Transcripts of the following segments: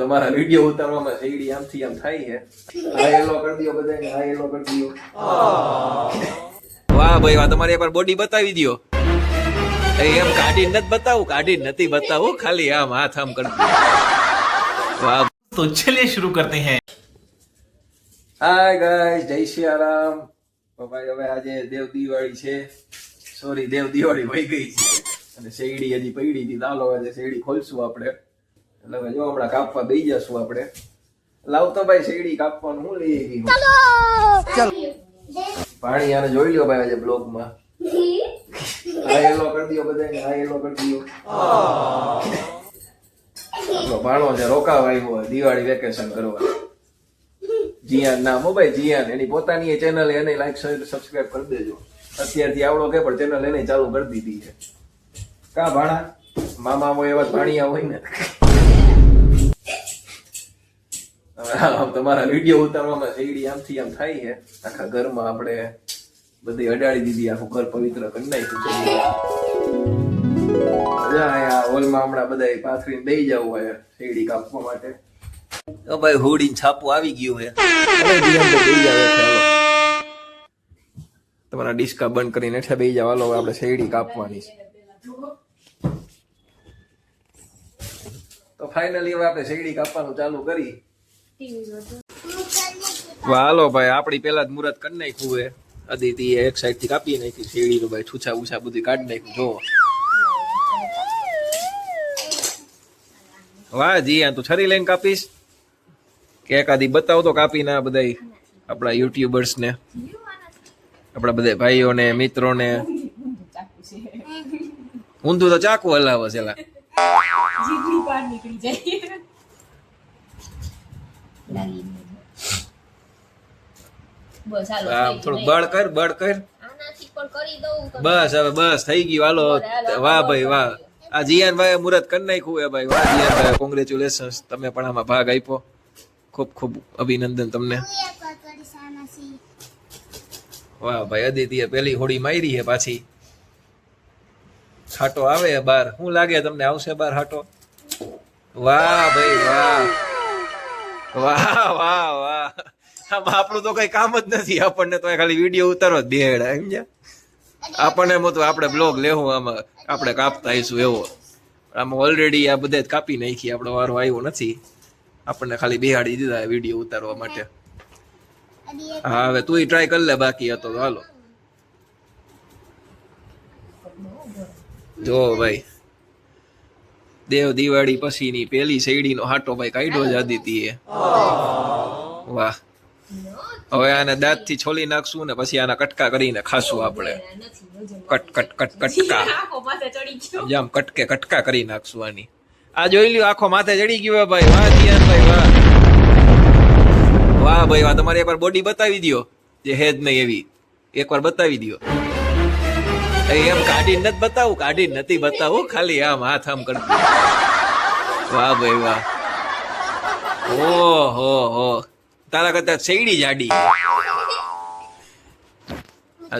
તમારા વિડિયો ઉતારવામાં શેરડી આમથી આમ થાય છે. આ એલો કરી દયો બધાને, આ એલો કરી દયો. વાહ ભાઈ વાહ, તમારી એકવાર બોડી બતાવી દયો. એમ કાઢીને નથી બતાવું, કાઢીને નથી બતાવું, ખાલી આમ હાથ આમ કરી દો. વાહ. तो चलिए शुरू करते हैं. હાય ગાઈસ, જય સિયારામ. ભાઈ હવે આજે દેવ દિવાળી છે, સોરી દેવ દિવાળી વહી ગઈ છે અને શેરડી હજી પડી હતી. ચાલો આજે શેરડી ખોલશું આપણે. એટલે હવે જો હમણાં કાપવા બેસી જશું આપણે. લાવતો ભાઈ શેરડી કાપવાનું હું લઈ ગઈ. ચાલો પાણી આને જોઈ લ્યો ભાઈ આજે બ્લોગમાં. આ એલો કરી દયો બધાને, આ એલો કરી દયો. આપણો ભાણો છે રોકાવા આવ્યો દિવાળી વેકેશન કરવા. જીયાન નામ હો ભાઈ, જીયાન. એની પોતાની ચેનલ, એને લાઈક સબસ્ક્રાઇબ કરી દેજો. અત્યારથી આવડો કે પણ ચેનલ એને ચાલુ કરી દીધી છે. કા ભાણા મામા હોય એવા ભાણિયા હોય ને. તમારા વિડીયો ઉતારવામાં શેરડી આમથી આમ થાય છે. આખા ઘરમાં આપણે બધી અડાડી દીધી, આખું ઘર પવિત્ર કરી નાખ્યું છે. હોલમાં હમણાં બધા પાથરીને બેસી જવું હોય શેરડી કાપવા માટે. તો ભાઈ હોડી છાપું આવી ગયું છે. તમારા ડિસ્કા બંધ કરીને હેઠે બેસી જાવ. હાલો આપણે શેરડી કાપવાની છે. તો ફાઇનલી હવે આપણે શેરડી કાપવાનું ચાલુ કરી. હાલો ભાઈ, આપડી પેલા જ મુહૂર્ત કરી નાખ્યું છે. અદિતિ એક સાઈડ થી કાપી નાખી શેરડી. ભાઈ છૂછા ઉછા બધું કાઢી નાખ્યું. જો વાહ જી, તું છરી લઈને કાપીશ કે એકાદી બતાવ તો કાપીને બધા આપણા યુટ્યુબર્સ ને, આપણા બધા ભાઈઓને મિત્રોને. ઊંધું તો ચાકુ હલાવે છે. થોડું બળ કર, બળ કર. બસ હવે બસ થઈ ગયું. હાલો વાહ ભાઈ વાહ. આ જીયાન ભાઈ મુહૂર્ત કરી નાખ્યું હે ભાઈ. વાહ જીયાન ભાઈ, કોંગ્રેચ્યુલેશન્સ. તમે પણ આમાં ભાગ આપ્યો. ખૂબ ખૂબ અભિનંદન તમને. વાહ ભાઈ, અદિતિએ પેલી હોડી મારી છે પાછી. હાટો આવે બાર. શું લાગે તમને, આવશે બાર હાટો? વાહ ભાઈ વાહ, વાહ વાહ વાહ. આમાં આપણું તો કઈ કામ જ નથી. આપણને તો ખાલી વિડીયો ઉતારવા જ બેડા. સમજ્યા? આપણને એમ હતું આપણે બ્લોગ લેવું, આમાં આપણે કાપતા આવીશું એવો. આમાં ઓલરેડી આ બધા જ કાપી નાખી. આપણો વારો આવ્યો નથી. આપણને ખાલી બેહાડી દીધા વિડીયો ઉતારવા માટે. હા હવે તું ટ્રાય કરી લે, બાકી હતો તો. હાલો જો ભાઈ, દેવ દિવાળી પછીની પેલી શેરડીનો હાટો ભાઈ કાઢ્યો જ આદિત્યએ. વાહ. હવે આને દાંત થી છોલી નાખશું ને પછી આના કટકા કરીને ખાશું આપણે. કટ કટ કટ કટકા, જામ કટકે કટકા કરી નાખશું આની. આ જોઈ લ્યો, આખો માથે ચડી ગયો ભાઈ. વાહ જીયાનભાઈ વાહ, વાહ ભાઈ વાહ. તમારી એકવાર બોડી બતાવી દયો, જે હેજ નહીં એવી એકવાર બતાવી દયો. એમ કાઢીને નથી બતાવું, કાઢીને નથી બતાવું, ખાલી આમ હાથ આમ કરી દો. વાહ ભાઈ વાહ. ઓહો હો, તારા કરતા શેરડી જાડી.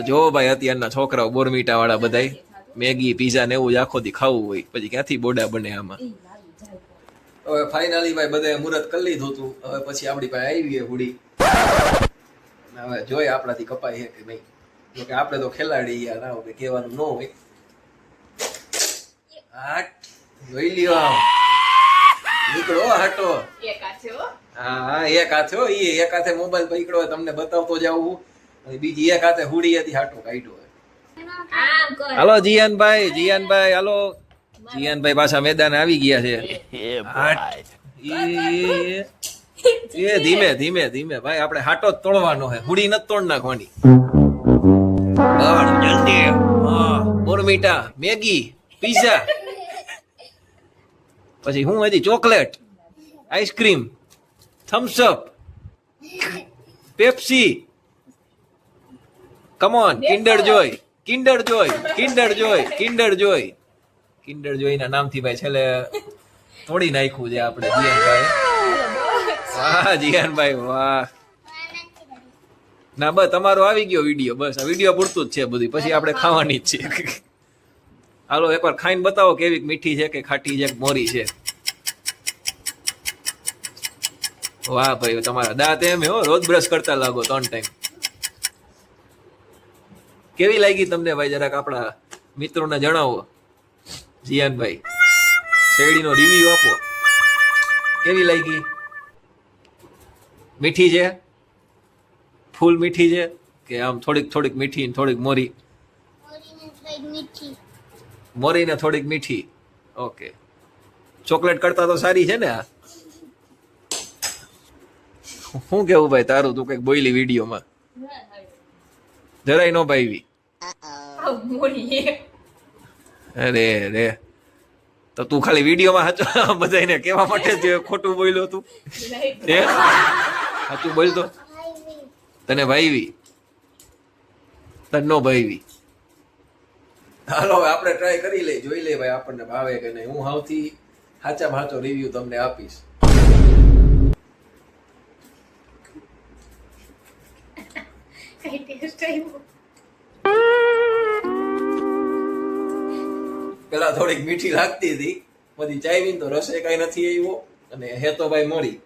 જો ભાઈ, અત્યારના છોકરાઓ બોરમીટા વાળા બધા મેગી પીઝા ને એવું આખો દી ખાવું હોય, પછી ક્યાંથી બોડા બને આમાં. હવે ફાઇનલી ભાઈ બધા મુહૂર્ત કરી લીધું હતું. હવે પછી આપણી પાસે આવી છે હુડી. હવે જોઈએ આપણાથી કપાય છે કે નહીં. જોકે આપણે તો ખેલાડી યાર, આવો કે કહેવાનું ન હોય. હાટ જોઈ લ્યો, આમ નીકળો હાટો. હા હા, એક હાથે હો. એક હાથે મોબાઈલ પકડ્યો હોય, તમને બતાવતો જાવું. અને બીજી એક હાથે હુડી હતી, હાટો કાઢ્યો. હાલો જીયાનભાઈ, જીયાનભાઈ હાલો. જીયાનભાઈ પાછા મેદાન આવી ગયા છે. એ ધીમે ધીમે ધીમે ભાઈ, આપણે હાટો જ તોડવાનો છે, હુડી નથી તોડ નાખવાની. જલ્દી બોરમીટા, મેગી, પીઝા, પછી હું હજી chocolate, ice cream, Thums Up, Pepsi, come on, Kinder Joy, Kinder Joy, Kinder Joy, Kinder Joy. Kinder Joy ના નામથી ભાઈ છેલ્લે તોડી નાખ્યું છે આપણે જીયાનભાઈ. વાહ જીયાનભાઈ વાહ. ના બસ તમારો આવી ગયો વિડીયો. બસ આ વિડીયો પૂરતું જ છે બધું, પછી આપણે ખાવાની જ છે. હાલો એકવાર ખાઈને બતાવો કેવી મીઠી છે કે ખાટી છે કે મોરી છે. વાહ ભાઈ, તમારા દાંત એમ હો, રોજ બ્રશ કરતા લાગો 3 ટાઈમ. કેવી લાગી તમને ભાઈ, જરાક આપણા મિત્રોને જણાવો. જીયાનભાઈ, શેરડીનો રિવ્યુ આપો. કેવી લાગી? મીઠી છે? ફૂલ મીઠી છે કે આમ થોડીક થોડીક મીઠી ને થોડીક મોરી? મોરી ને થોડીક મીઠી. ઓકે, ચોકલેટ કરતા તો સારી છે ને આ? શું કેવું ભાઈ તારું? તું કઈક બોલી વિડીયોમાં, જરાય નો ભાઈ. અરે રે, તો તું ખાલી વિડીયોમાં સાચું બધાને કેવા માટે જ ખોટું બોલ્યો તું? હે, સાચું બોલતો? તને ભાઈવી? તને નો ભાઈવી? હાલો હવે આપણે ટ્રાય કરી લઈએ, જોઈ લઈએ ભાઈ આપણને ભાવે કે નહીં. હું સૌથી સાચામાં સાચો રિવ્યુ તમને આપીશ. પેલા થોડીક મીઠી લાગતી હતી, પછી ચાઈવી તો રસે કઈ નથી આવ્યો, અને હે તો ભાઈ મોરી.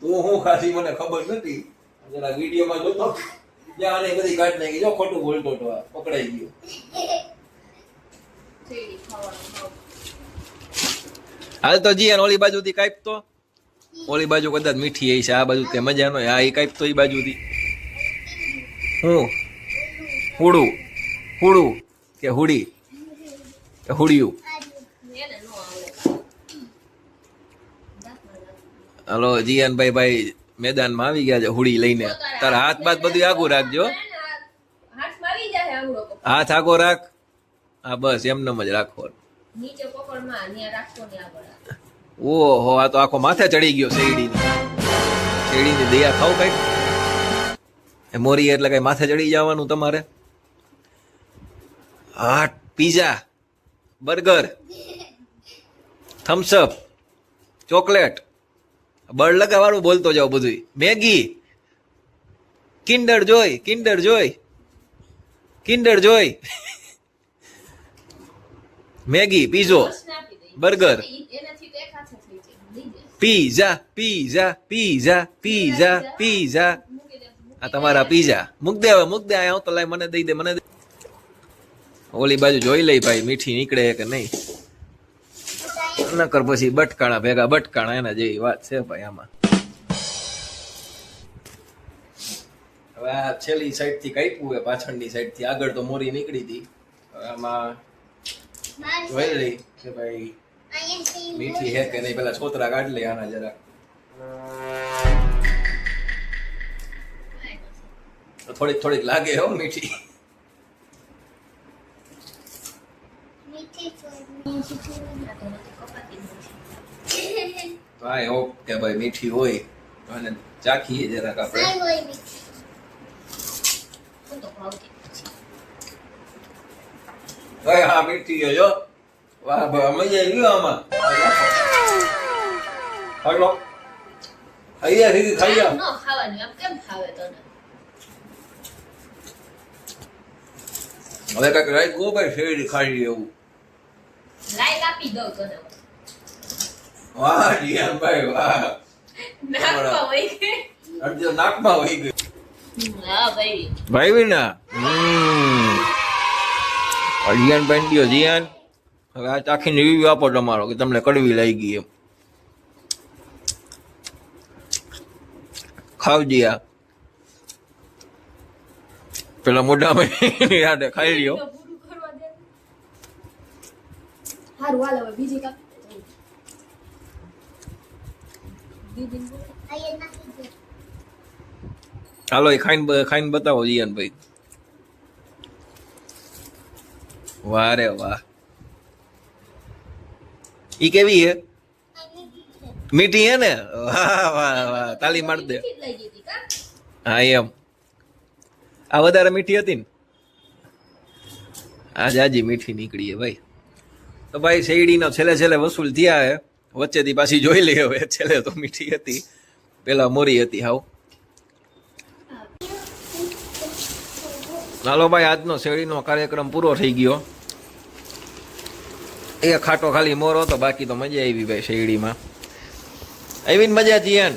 તું હું ખાસી મને ખબર નથી, જરા વિડીયોમાં જોતો જ્યાં આને બધી કાઢ નાખી. જો ખોટું બોલતો તો આ પકડાઈ ગયો. હાલ તો જી ઓલી બાજુથી કાપ તો, ઓલી બાજુ કદાચ મીઠી આવી છે, આ બાજુ તે મજા નો. આ કાપ તો એ બાજુથી. હું હુડું હુડું કે હુડી કે હુડિયું? હલો જીયાનભાઈ, ભાઈ મેદાનમાં આવી ગયા છે હુડી લઈને. તારા હાથ બાથ બધું આગું રાખજો, હાથ આગો રાખ. હા બસ એમનેમ જ રાખો. ઓહો, આ તો આખો માથે ચડી ગયો શેરડીની દયા ખાવ કઈક. મોરી એટલે કઈ માથે ચડી જવાનું તમારે? હા, પીઝા, બર્ગર, થમ્સઅપ, ચોકલેટ, બળ લગાવાળું બોલતો જાવ બધું. Maggi, Kinder Joy, Kinder Joy, Kinder Joy, Maggi, પીઝો, burger, pizza, pizza, pizza, pizza, pizza. આ તમારા પીઝા. મૂક દે હવે, મૂક દે. આ તો લાય, મને દઈ દે, મને દે. ઓલી બાજુ જોઈ લઈ ભાઈ મીઠી નીકળે કે નહીં. નકર પછી બટકાણા ભેગા બટકાણા, એના જેવી વાત છે ભાઈ આમાં. હવે આ છેલ્લી સાઈડ થી કાપ્યું હોય, પાછળની સાઈડ થી. આગળ તો મોરી નીકળી હતી. હવે આમાં જોઈ લઈ કે ભાઈ મીઠી હે કે નહીં. પેલા છોતરા કાઢ લે આના જરા. થોડીક થોડીક લાગે હો મીઠી. તો આઈ હોપ કે ભાઈ મીઠી હોય અને ચાખીએ જરાક આપણે. હા મીઠી છે જો. વાહ ભાઈ, મજા આવી ગયો આમાં. હાલો ખાઈએ ઠીક ખાઈએ. ન ખાવાની આમ કેમ ખાવે તને? હવે કાંઈક રાઈ ગો ભાઈ, શેરડી ખાઈ એવું. લાઈક આપી દઉં તને. વાહ જીયાનભાઈ વાહ. નાકમાં વહી ગઈ. અડધો નાકમાં વહી ગઈ. હા ભાઈ. ભાઈ ના જીયાનભાઈ ગયો જીયાન. હવે આ ચાખીને રિવ્યુ આપો તમારો કે તમને કડવી લાગી એમ. ખાવ જીયા. પેલા મોઢામાં યાદ ખાઈ લ્યો. હારું હાલ હવે બીજી કાપ. હાલો એ ખાઈને બતાવો જીયાનભાઈ. વાહ રે વાહ. ઈ કેવી હે? મીઠી હે ને? વાહ વાહ વાહ, તાલી માર દે. હા એમ. આ વધારે મીઠી હતી ને? આ જાજી મીઠી નીકળી હે ભાઈ. તો ભાઈ શેરડીનો છેલ્લે છેલ્લે વસૂલ થયા હે. વચ્ચેથી પાછી જોઈ લઈએ હવે. છેલ્લે તો મીઠી હતી, પેલા મોરી હતી હાવ. હાલો ભાઈ, આજનો શેરડીનો કાર્યક્રમ પૂરો થઈ ગયો. એ ખાટો ખાલી મોર હતો, બાકી તો મજા આવી ભાઈ શેરડીમાં. આવીને મજા જીયન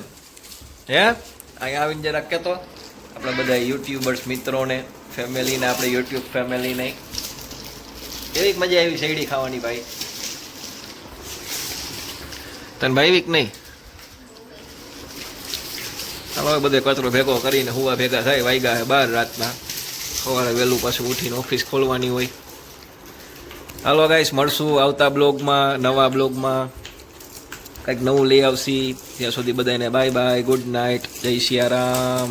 હે અહીંયા આવીને જરાક કહેતો આપણે બધા યુટ્યુબર્સ મિત્રોને ફેમિલીને આપણે યુટ્યુબ ફેમિલીને એવી મજા આવી શેરડી ખાવાની ભાઈ તને ભાઈ વીક નહીં ચાલો બધે કચરો ભેગો કરીને હુવા ભેગા થાય વાગ્યા હે 12 રાતના સવારે વહેલું પાછું ઉઠીને ઓફિસ ખોલવાની હોય હાલો ગાઈસ મળશું આવતા બ્લોગમાં નવા બ્લોગમાં કંઈક નવું લઈ આવશી ત્યાં સુધી બધાને બાય બાય ગુડ નાઇટ જય સિયારામ